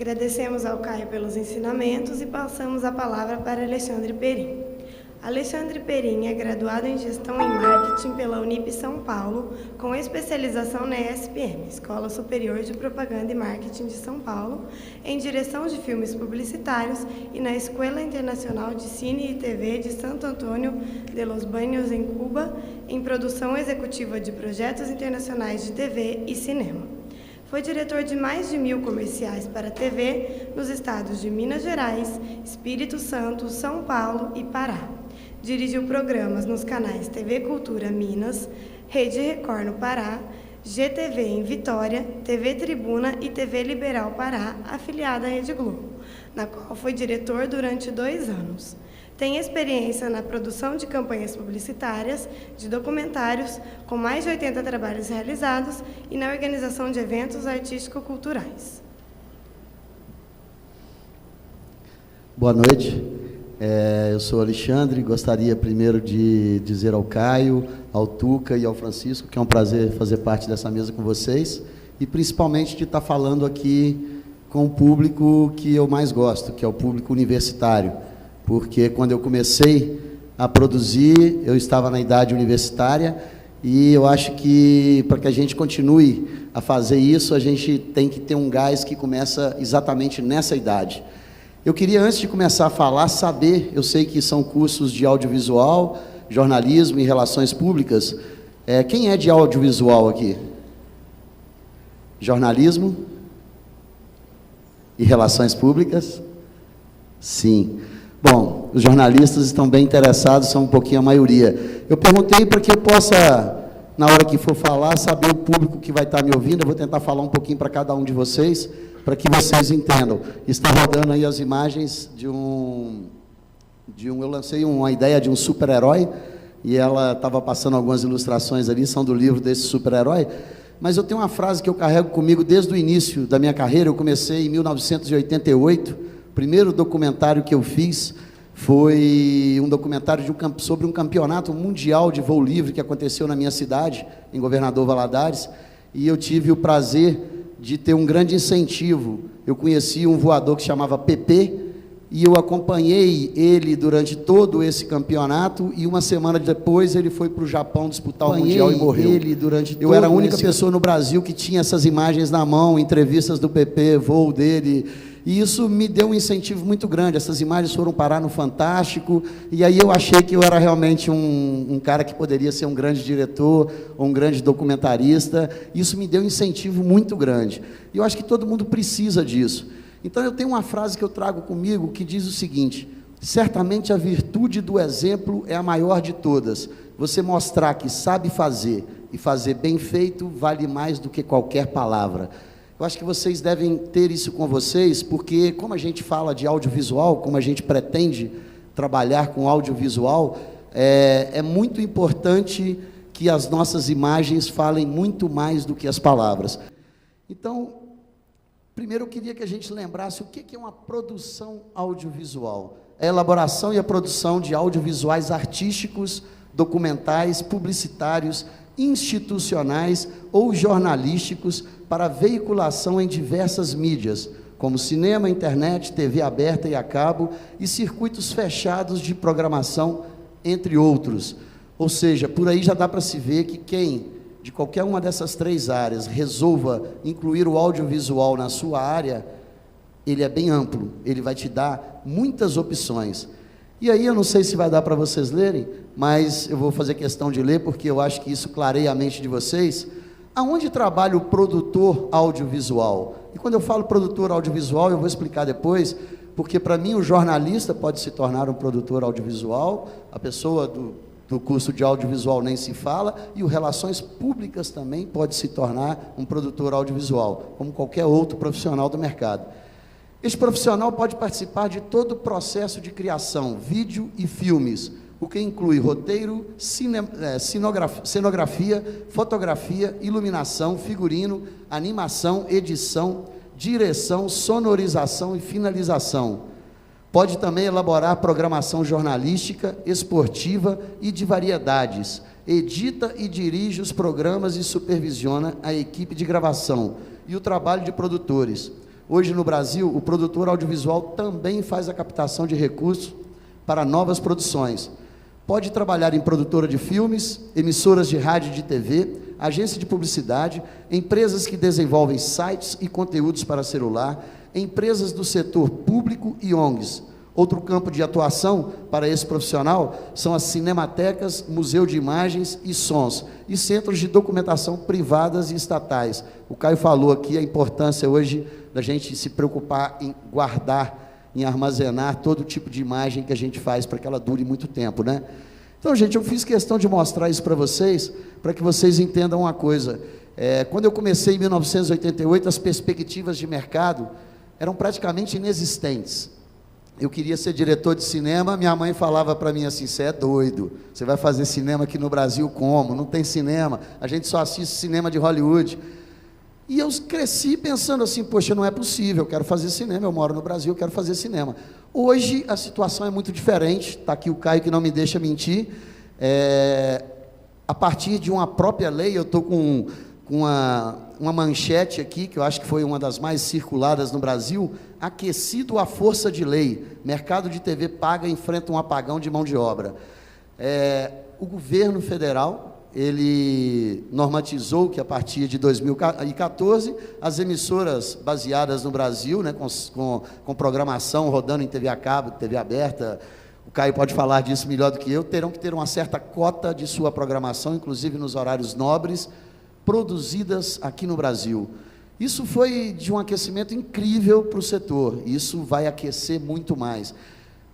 Agradecemos ao Caio pelos ensinamentos e passamos a palavra para Alexandre Perim. Alexandre Perim é graduado em Gestão em Marketing pela Unip São Paulo, com especialização na ESPM, Escola Superior de Propaganda e Marketing de São Paulo, em Direção de Filmes Publicitários e na Escola Internacional de Cine e TV de Santo Antônio de los Baños, em Cuba, em Produção Executiva de Projetos Internacionais de TV e Cinema. Foi diretor de mais de 1000 comerciais para TV nos estados de Minas Gerais, Espírito Santo, São Paulo e Pará. Dirigiu programas nos canais TV Cultura Minas, Rede Record no Pará, GTV em Vitória, TV Tribuna e TV Liberal Pará, afiliada à Rede Globo, na qual foi diretor durante 2 anos. Tem experiência na produção de campanhas publicitárias, de documentários, com mais de 80 trabalhos realizados, e na organização de eventos artístico-culturais. Boa noite. Eu sou Alexandre, gostaria primeiro de dizer ao Caio, ao Tuca e ao Francisco que é um prazer fazer parte dessa mesa com vocês e principalmente de estar falando aqui com o público que eu mais gosto, que é o público universitário, porque quando eu comecei a produzir, eu estava na idade universitária e eu acho que para que a gente continue a fazer isso, a gente tem que ter um gás que começa exatamente nessa idade. Eu queria, antes de começar a falar, saber, eu sei que são cursos de audiovisual, jornalismo e relações públicas. Quem é de audiovisual aqui? Jornalismo e relações públicas? Sim. Bom, os jornalistas estão bem interessados, são um pouquinho a maioria. Eu perguntei para que eu possa, na hora que for falar, saber o público que vai estar me ouvindo. Eu vou tentar falar um pouquinho para cada um de vocês, para que vocês entendam. Está rodando aí as imagens eu lancei uma ideia de um super-herói, e ela estava passando algumas ilustrações ali, são do livro desse super-herói, mas eu tenho uma frase que eu carrego comigo desde o início da minha carreira. Eu comecei em 1988, o primeiro documentário que eu fiz foi um documentário sobre um campeonato mundial de voo livre que aconteceu na minha cidade, em Governador Valadares, e eu tive o prazer de ter um grande incentivo. Eu conheci um voador que chamava Pepe, e eu acompanhei ele durante todo esse campeonato, e uma semana depois ele foi para o Japão disputar o Mundial e morreu. Eu era a única pessoa no Brasil que tinha essas imagens na mão, entrevistas do Pepe, voo dele, e isso me deu um incentivo muito grande. Essas imagens foram parar no Fantástico, e aí eu achei que eu era realmente um cara que poderia ser um grande diretor, ou um grande documentarista. Isso me deu um incentivo muito grande, e eu acho que todo mundo precisa disso. Então eu tenho uma frase que eu trago comigo, que diz o seguinte: certamente a virtude do exemplo é a maior de todas. Você mostrar que sabe fazer, e fazer bem feito, vale mais do que qualquer palavra. Eu acho que vocês devem ter isso com vocês, porque como a gente fala de audiovisual, como a gente pretende trabalhar com audiovisual, é muito importante que as nossas imagens falem muito mais do que as palavras. Então, primeiro eu queria que a gente lembrasse o que é uma produção audiovisual. É a elaboração e a produção de audiovisuais artísticos, documentais, publicitários, institucionais ou jornalísticos para veiculação em diversas mídias, como cinema, internet, TV aberta e a cabo, e circuitos fechados de programação, entre outros. Ou seja, por aí já dá para se ver que quem, de qualquer uma dessas 3 áreas, resolva incluir o audiovisual na sua área, ele é bem amplo, ele vai te dar muitas opções. E aí eu não sei se vai dar para vocês lerem, mas eu vou fazer questão de ler, porque eu acho que isso clareia a mente de vocês. Aonde trabalha o produtor audiovisual? E quando eu falo produtor audiovisual, eu vou explicar depois, porque para mim o jornalista pode se tornar um produtor audiovisual, a pessoa do curso de audiovisual nem se fala, e o Relações Públicas também pode se tornar um produtor audiovisual, como qualquer outro profissional do mercado. Este profissional pode participar de todo o processo de criação, vídeo e filmes, o que inclui roteiro, cenografia, fotografia, iluminação, figurino, animação, edição, direção, sonorização e finalização. Pode também elaborar programação jornalística, esportiva e de variedades. Edita e dirige os programas e supervisiona a equipe de gravação e o trabalho de produtores. Hoje no Brasil, o produtor audiovisual também faz a captação de recursos para novas produções. Pode trabalhar em produtora de filmes, emissoras de rádio e de TV, agência de publicidade, empresas que desenvolvem sites e conteúdos para celular, empresas do setor público e ONGs. Outro campo de atuação para esse profissional são as cinematecas, museu de imagens e sons, e centros de documentação privadas e estatais. O Caio falou aqui a importância hoje da gente se preocupar em guardar, em armazenar todo tipo de imagem que a gente faz para que ela dure muito tempo, né? Então, gente, eu fiz questão de mostrar isso para vocês que vocês entendam uma coisa. Quando eu comecei em 1988, as perspectivas de mercado eram praticamente inexistentes. Eu queria ser diretor de cinema, minha mãe falava para mim assim, você é doido, você vai fazer cinema aqui no Brasil como? Não tem cinema, a gente só assiste cinema de Hollywood. E eu cresci pensando assim, poxa, não é possível, eu quero fazer cinema, eu moro no Brasil, eu quero fazer cinema. Hoje a situação é muito diferente, está aqui o Caio que não me deixa mentir. A partir de uma própria lei, eu estou com uma manchete aqui, que eu acho que foi uma das mais circuladas no Brasil, aquecido à força de lei, mercado de TV paga enfrenta um apagão de mão de obra. O governo federal, ele normatizou que a partir de 2014, as emissoras baseadas no Brasil, né, com programação rodando em TV a cabo, TV aberta, o Caio pode falar disso melhor do que eu, terão que ter uma certa cota de sua programação, inclusive nos horários nobres, produzidas aqui no Brasil. Isso foi de um aquecimento incrível para o setor, isso vai aquecer muito mais.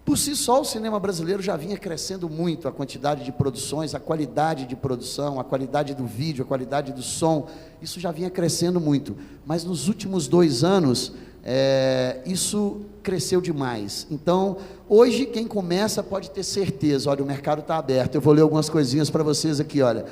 Por si só, o cinema brasileiro já vinha crescendo muito, a quantidade de produções, a qualidade de produção, a qualidade do vídeo, a qualidade do som, isso já vinha crescendo muito. Mas nos últimos 2 anos, isso cresceu demais. Então, hoje, quem começa pode ter certeza, olha, o mercado está aberto. Eu vou ler algumas coisinhas para vocês aqui, olha.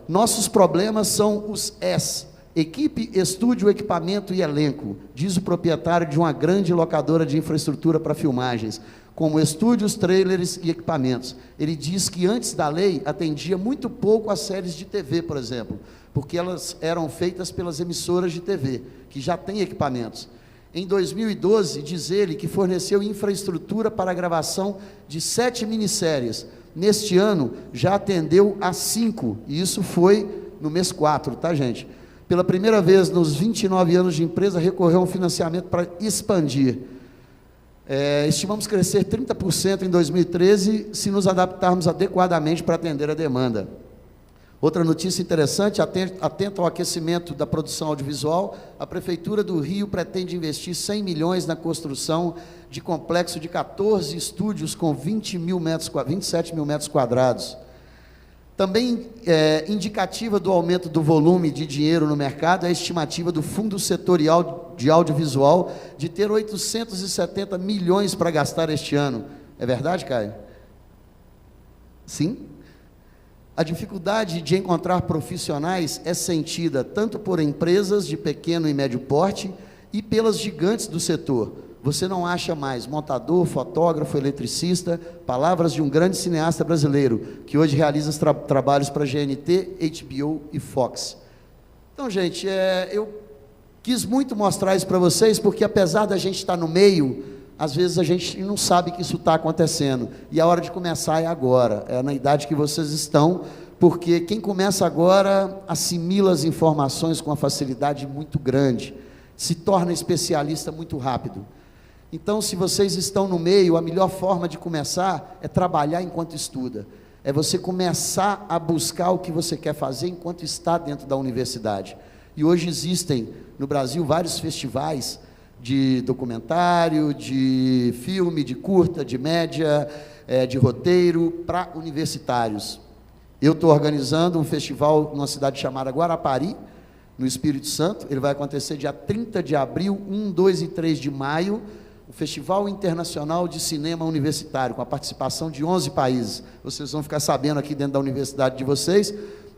Nossos problemas são os S. Equipe, estúdio, equipamento e elenco, diz o proprietário de uma grande locadora de infraestrutura para filmagens, como estúdios, trailers e equipamentos. Ele diz que antes da lei atendia muito pouco as séries de TV, por exemplo, porque elas eram feitas pelas emissoras de TV, que já têm equipamentos. Em 2012, diz ele que forneceu infraestrutura para a gravação de 7 minisséries. Neste ano, já atendeu a 5, e isso foi no mês 4, tá, gente? Pela primeira vez nos 29 anos de empresa, recorreu a um financiamento para expandir. Estimamos crescer 30% em 2013, se nos adaptarmos adequadamente para atender a demanda. Outra notícia interessante, atento ao aquecimento da produção audiovisual, a Prefeitura do Rio pretende investir 100 milhões na construção de complexo de 14 estúdios com 27 mil metros quadrados. Também indicativa do aumento do volume de dinheiro no mercado é a estimativa do Fundo Setorial de Audiovisual de ter 870 milhões para gastar este ano. É verdade, Caio? Sim? A dificuldade de encontrar profissionais é sentida tanto por empresas de pequeno e médio porte e pelas gigantes do setor. Você não acha mais montador, fotógrafo, eletricista, palavras de um grande cineasta brasileiro, que hoje realiza trabalhos para GNT, HBO e Fox. Então, gente, eu quis muito mostrar isso para vocês, porque apesar da gente estar no meio, às vezes a gente não sabe que isso está acontecendo, e a hora de começar é agora, é na idade que vocês estão, porque quem começa agora assimila as informações com uma facilidade muito grande, se torna especialista muito rápido. Então, se vocês estão no meio, a melhor forma de começar é trabalhar enquanto estuda. É você começar a buscar o que você quer fazer enquanto está dentro da universidade. E hoje existem, no Brasil, vários festivais de documentário, de filme, de curta, de média, de roteiro, para universitários. Eu estou organizando um festival numa cidade chamada Guarapari, no Espírito Santo. Ele vai acontecer dia 30 de abril, 1, 2 e 3 de maio, o Festival Internacional de Cinema Universitário, com a participação de 11 países. Vocês vão ficar sabendo aqui dentro da universidade de vocês,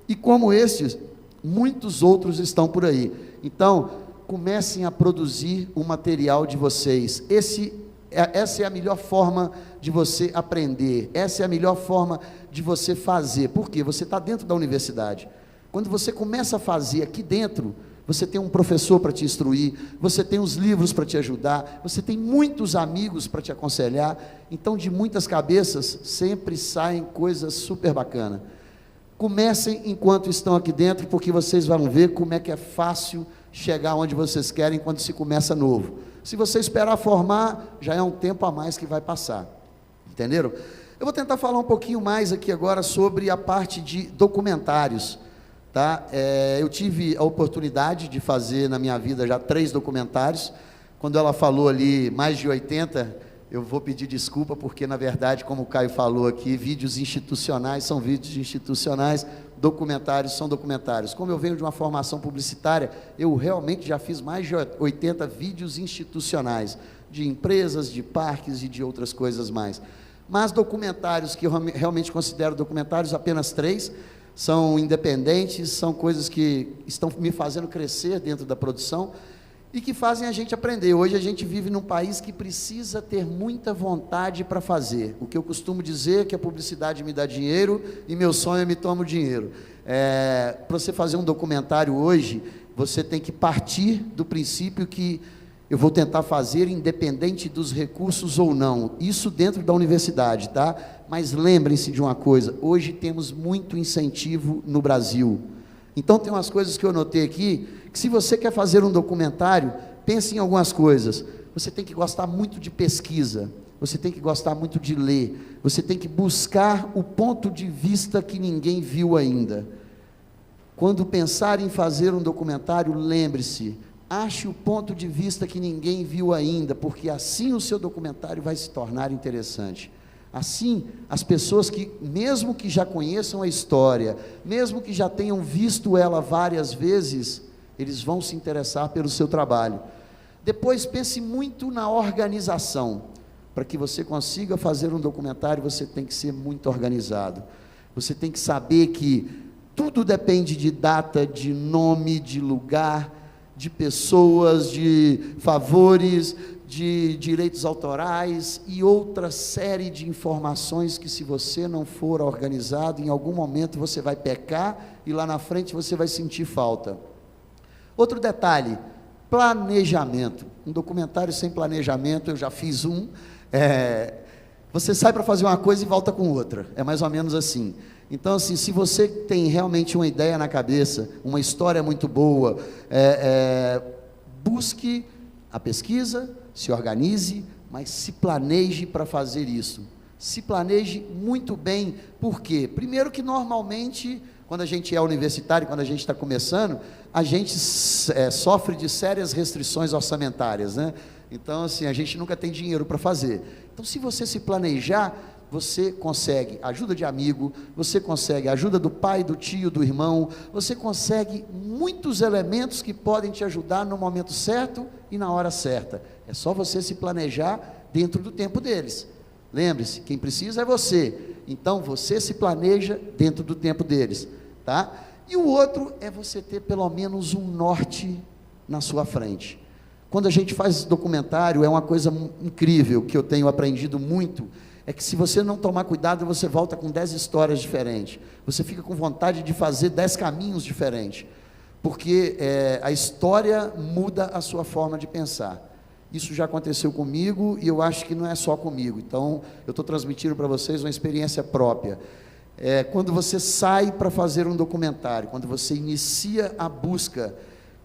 e como estes, muitos outros estão por aí. Então, comecem a produzir o material de vocês. Essa é a melhor forma de você aprender, essa é a melhor forma de você fazer. Por quê? Você está dentro da universidade. Quando você começa a fazer aqui dentro, você tem um professor para te instruir, você tem os livros para te ajudar, você tem muitos amigos para te aconselhar. Então, de muitas cabeças, sempre saem coisas super bacanas. Comecem enquanto estão aqui dentro, porque vocês vão ver como é que é fácil chegar onde vocês querem quando se começa novo. Se você esperar formar, já é um tempo a mais que vai passar. Entenderam? Eu vou tentar falar um pouquinho mais aqui agora sobre a parte de documentários. Tá? Eu tive a oportunidade de fazer na minha vida já 3 documentários. Quando ela falou ali mais de 80, eu vou pedir desculpa, porque na verdade, como o Caio falou aqui, vídeos institucionais são vídeos institucionais, documentários são documentários. Como eu venho de uma formação publicitária, eu realmente já fiz mais de 80 vídeos institucionais, de empresas, de parques e de outras coisas mais. Mas documentários que eu realmente considero documentários, apenas 3, são independentes, são coisas que estão me fazendo crescer dentro da produção e que fazem a gente aprender. Hoje a gente vive num país que precisa ter muita vontade para fazer. O que eu costumo dizer é que a publicidade me dá dinheiro e meu sonho é me tomar o dinheiro. Para você fazer um documentário hoje, você tem que partir do princípio que eu vou tentar fazer independente dos recursos ou não, isso dentro da universidade, tá? Mas lembrem-se de uma coisa, hoje temos muito incentivo no Brasil. Então tem umas coisas que eu notei aqui, que se você quer fazer um documentário, pense em algumas coisas. Você tem que gostar muito de pesquisa, você tem que gostar muito de ler, você tem que buscar o ponto de vista que ninguém viu ainda. Quando pensar em fazer um documentário, lembre-se, ache o ponto de vista que ninguém viu ainda, porque assim o seu documentário vai se tornar interessante. Assim, as pessoas que, mesmo que já conheçam a história, mesmo que já tenham visto ela várias vezes, eles vão se interessar pelo seu trabalho. Depois, pense muito na organização. Para que você consiga fazer um documentário, você tem que ser muito organizado. Você tem que saber que tudo depende de data, de nome, de lugar, de pessoas, de favores, de direitos autorais e outra série de informações que, se você não for organizado, em algum momento você vai pecar e lá na frente você vai sentir falta. Outro detalhe, planejamento. Um documentário sem planejamento, eu já fiz um, você sai para fazer uma coisa e volta com outra, é mais ou menos assim. Então, assim, se você tem realmente uma ideia na cabeça, uma história muito boa, busque a pesquisa, se organize, mas se planeje para fazer isso. Se planeje muito bem, por quê? Primeiro que normalmente, quando a gente é universitário, quando a gente está começando, a gente sofre de sérias restrições orçamentárias, né? Então, assim, a gente nunca tem dinheiro para fazer. Então, se você se planejar, você consegue ajuda de amigo, você consegue ajuda do pai, do tio, do irmão, você consegue muitos elementos que podem te ajudar no momento certo e na hora certa. É só você se planejar dentro do tempo deles. Lembre-se, quem precisa é você. Então, você se planeja dentro do tempo deles, tá? E o outro é você ter pelo menos um norte na sua frente. Quando a gente faz documentário, é uma coisa incrível, que eu tenho aprendido muito, é que se você não tomar cuidado, você volta com 10 histórias diferentes, você fica com vontade de fazer 10 caminhos diferentes, porque a história muda a sua forma de pensar. Isso já aconteceu comigo, e eu acho que não é só comigo, então eu estou transmitindo para vocês uma experiência própria. Quando você sai para fazer um documentário, quando você inicia a busca,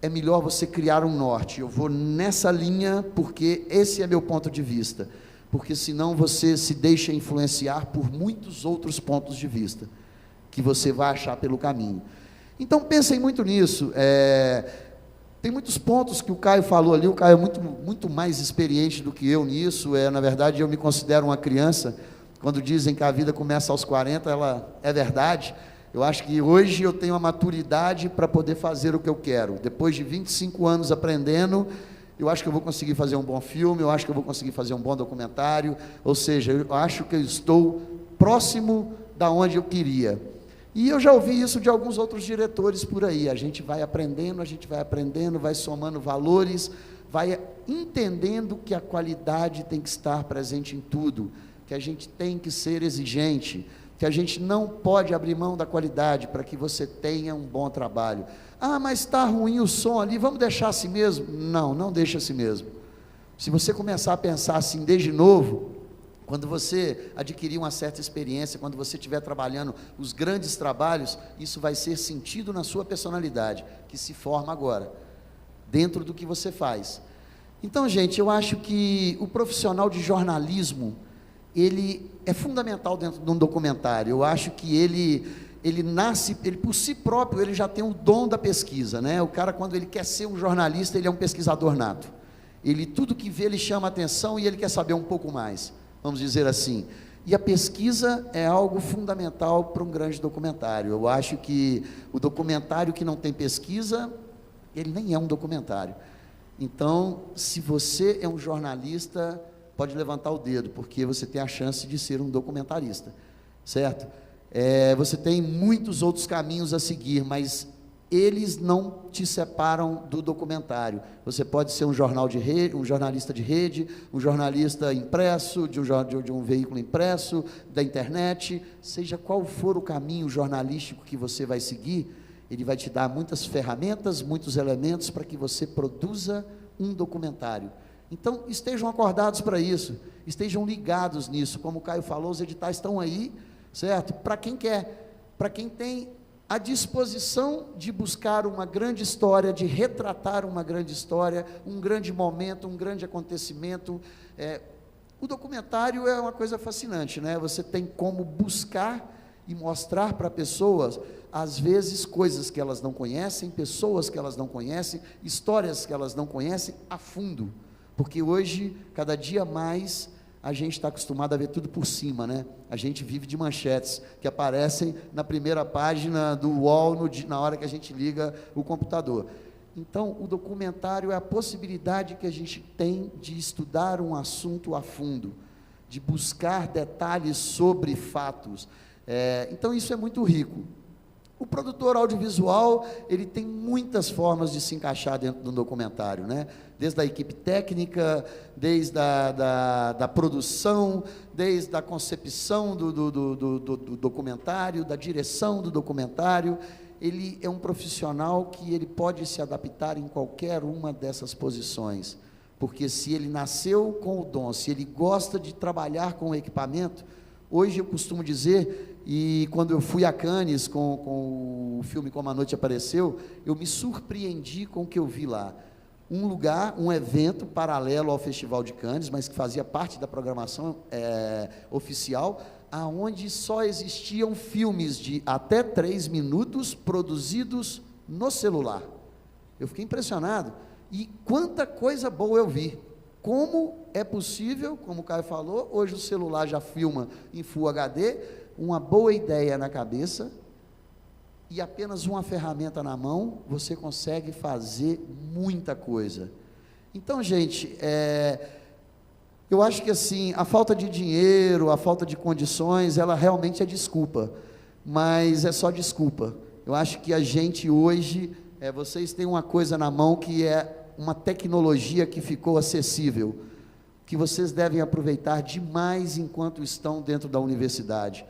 é melhor você criar um norte. Eu vou nessa linha porque esse é meu ponto de vista, porque senão você se deixa influenciar por muitos outros pontos de vista, que você vai achar pelo caminho. Então pensem muito nisso. Tem muitos pontos que o Caio falou ali, o Caio é muito mais experiente do que eu nisso, na verdade eu me considero uma criança. Quando dizem que a vida começa aos 40, ela é verdade. Eu acho que hoje eu tenho a maturidade para poder fazer o que eu quero. Depois de 25 anos aprendendo, eu acho que eu vou conseguir fazer um bom filme, eu acho que eu vou conseguir fazer um bom documentário, ou seja, eu acho que eu estou próximo da onde eu queria. E eu já ouvi isso de alguns outros diretores por aí. A gente vai aprendendo, vai somando valores, vai entendendo que a qualidade tem que estar presente em tudo, que a gente tem que ser exigente, que a gente não pode abrir mão da qualidade para que você tenha um bom trabalho. Ah, mas está ruim o som ali, vamos deixar assim mesmo? Não, não deixa assim mesmo. Se você começar a pensar assim desde novo, quando você adquirir uma certa experiência, quando você estiver trabalhando os grandes trabalhos, isso vai ser sentido na sua personalidade, que se forma agora, dentro do que você faz. Então, gente, eu acho que o profissional de jornalismo, ele é fundamental dentro de um documentário. Eu acho que ele nasce, ele por si próprio, ele já tem o dom da pesquisa, né? O cara, quando ele quer ser um jornalista, ele é um pesquisador nato. Ele, tudo que vê, ele chama atenção e ele quer saber um pouco mais, vamos dizer assim. E a pesquisa é algo fundamental para um grande documentário. Eu acho que o documentário que não tem pesquisa, ele nem é um documentário. Então, se você é um jornalista, pode levantar o dedo, porque você tem a chance de ser um documentarista, certo? Você tem muitos outros caminhos a seguir, mas eles não te separam do documentário. Você pode ser um jornalista de rede, um jornalista impresso, de um veículo impresso, da internet, seja qual for o caminho jornalístico que você vai seguir, ele vai te dar muitas ferramentas, muitos elementos para que você produza um documentário. Então, estejam acordados para isso, estejam ligados nisso. Como o Caio falou, os editais estão aí, certo? Para quem quer, para quem tem a disposição de buscar uma grande história, de retratar uma grande história, um grande momento, um grande acontecimento. O documentário é uma coisa fascinante, né? Você tem como buscar e mostrar para pessoas, às vezes, coisas que elas não conhecem, pessoas que elas não conhecem, histórias que elas não conhecem a fundo. Porque hoje, cada dia mais, a gente está acostumado a ver tudo por cima, né? A gente vive de manchetes que aparecem na primeira página do UOL na hora que a gente liga o computador. Então, o documentário é a possibilidade que a gente tem de estudar um assunto a fundo, de buscar detalhes sobre fatos. Então, isso é muito rico. O produtor audiovisual, ele tem muitas formas de se encaixar dentro de um documentário, né? Desde a equipe técnica, desde da produção, desde a concepção do documentário, da direção do documentário. Ele é um profissional que ele pode se adaptar em qualquer uma dessas posições, porque se ele nasceu com o dom, se ele gosta de trabalhar com o equipamento, hoje eu costumo dizer, e quando eu fui a Cannes com o filme Como a Noite Apareceu, eu me surpreendi com o que eu vi lá. Um lugar, um evento paralelo ao Festival de Cannes, mas que fazia parte da programação oficial, aonde só existiam filmes de até 3 minutos produzidos no celular. Eu fiquei impressionado. E quanta coisa boa eu vi. Como é possível, como o Caio falou, hoje o celular já filma em Full HD, uma boa ideia na cabeça e apenas uma ferramenta na mão, você consegue fazer muita coisa. Então, gente, eu acho que assim, a falta de dinheiro, a falta de condições, ela realmente é desculpa, mas é só desculpa. Eu acho que a gente hoje, vocês têm uma coisa na mão que é uma tecnologia que ficou acessível, que vocês devem aproveitar demais enquanto estão dentro da universidade.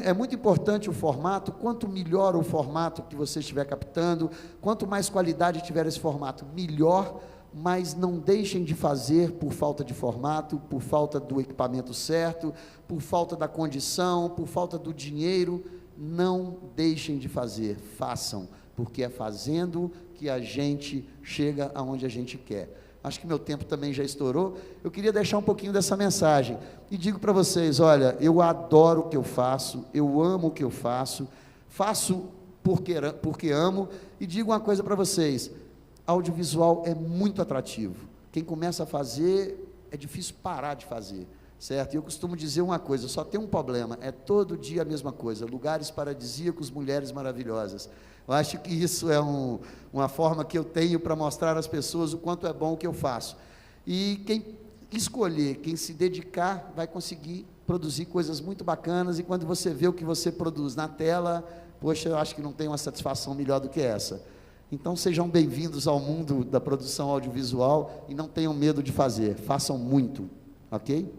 É muito importante o formato. Quanto melhor o formato que você estiver captando, quanto mais qualidade tiver esse formato, melhor, mas não deixem de fazer por falta de formato, por falta do equipamento certo, por falta da condição, por falta do dinheiro. Não deixem de fazer, façam, porque é fazendo que a gente chega aonde a gente quer. Acho que meu tempo também já estourou. Eu queria deixar um pouquinho dessa mensagem e digo para vocês, olha, eu adoro o que eu faço, eu amo o que eu faço porque amo, e digo uma coisa para vocês, audiovisual é muito atrativo. Quem começa a fazer, é difícil parar de fazer, certo? E eu costumo dizer uma coisa, só tem um problema, é todo dia a mesma coisa, lugares paradisíacos, mulheres maravilhosas. Eu acho que isso é uma forma que eu tenho para mostrar às pessoas o quanto é bom o que eu faço. E quem escolher, quem se dedicar, vai conseguir produzir coisas muito bacanas, e quando você vê o que você produz na tela, poxa, eu acho que não tem uma satisfação melhor do que essa. Então, sejam bem-vindos ao mundo da produção audiovisual e não tenham medo de fazer, façam muito, ok?